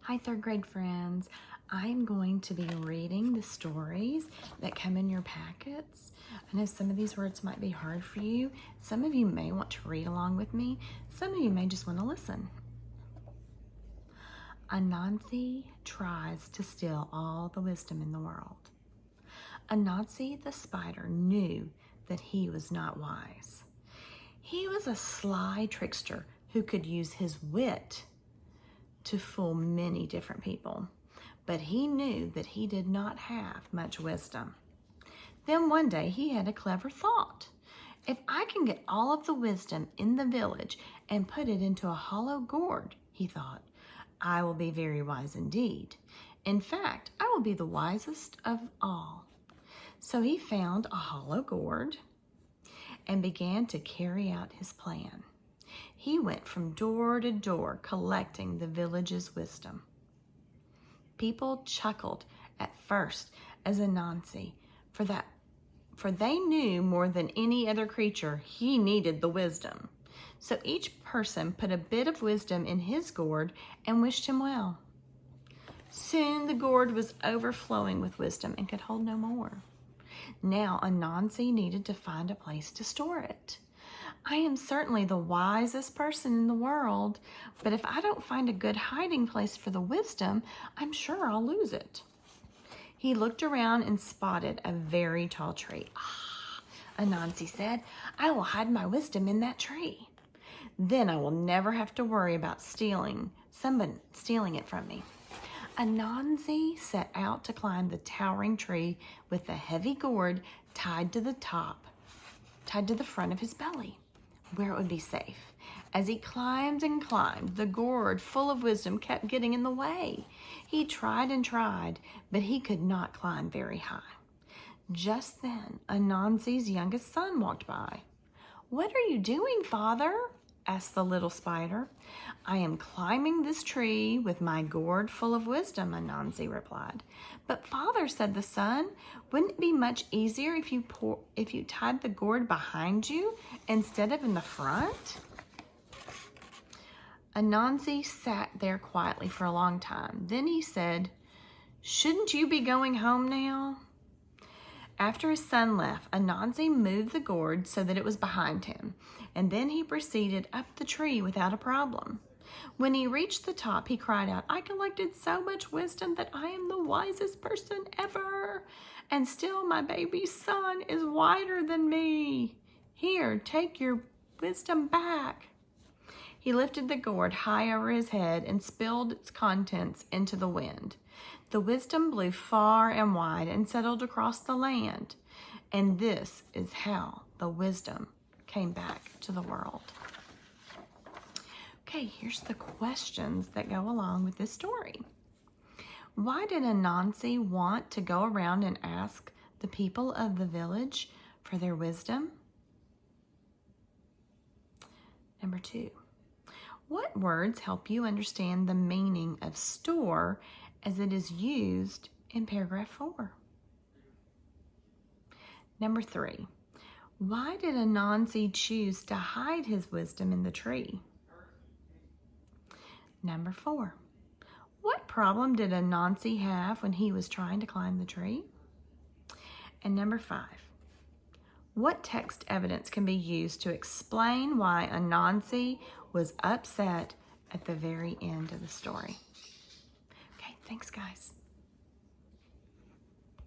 Hi, third grade friends. I'm going to be reading the stories that come in your packets. I know some of these words might be hard for you. Some of you may want to read along with me. Some of you may just want to listen. Anansi tries to steal all the wisdom in the world. Anansi the spider knew that he was not wise. He was a sly trickster who could use his wit to fool many different people, but he knew that he did not have much wisdom. Then one day he had a clever thought. If I can get all of the wisdom in the village and put it into a hollow gourd, he thought, I will be very wise indeed. In fact, I will be the wisest of all. So he found a hollow gourd and began to carry out his plan. He went from door to door collecting the village's wisdom. People chuckled at first as Anansi, for they knew more than any other creature he needed the wisdom. So each person put a bit of wisdom in his gourd and wished him well. Soon the gourd was overflowing with wisdom and could hold no more. Now Anansi needed to find a place to store it. I am certainly the wisest person in the world, but if I don't find a good hiding place for the wisdom, I'm sure I'll lose it. He looked around and spotted a very tall tree. Anansi said, I will hide my wisdom in that tree. Then I will never have to worry about someone stealing it from me. Anansi set out to climb the towering tree with the heavy gourd tied to the front of his belly, where it would be safe. As he climbed and climbed, the gourd full of wisdom kept getting in the way. He tried and tried, but he could not climb very high. Just then, Anansi's youngest son walked by. What are you doing, Father? Asked the little spider. I am climbing this tree with my gourd full of wisdom, Anansi replied. But Father, said the son, wouldn't it be much easier if you tied the gourd behind you instead of in the front? Anansi sat there quietly for a long time. Then he said, shouldn't you be going home now? After his son left, Anansi moved the gourd so that it was behind him, and then he proceeded up the tree without a problem. When he reached the top, he cried out, I collected so much wisdom that I am the wisest person ever, and still my baby son is wiser than me. Here, take your wisdom back. He lifted the gourd high over his head and spilled its contents into the wind. The wisdom blew far and wide and settled across the land. And this is how the wisdom came back to the world. Okay, here's the questions that go along with this story. Why did Anansi want to go around and ask the people of the village for their wisdom? Number 2, what words help you understand the meaning of store as it is used in paragraph 4? Number 3, why did Anansi choose to hide his wisdom in the tree? Number 4, what problem did Anansi have when he was trying to climb the tree? And number 5, what text evidence can be used to explain why Anansi was upset at the very end of the story? Okay, thanks guys.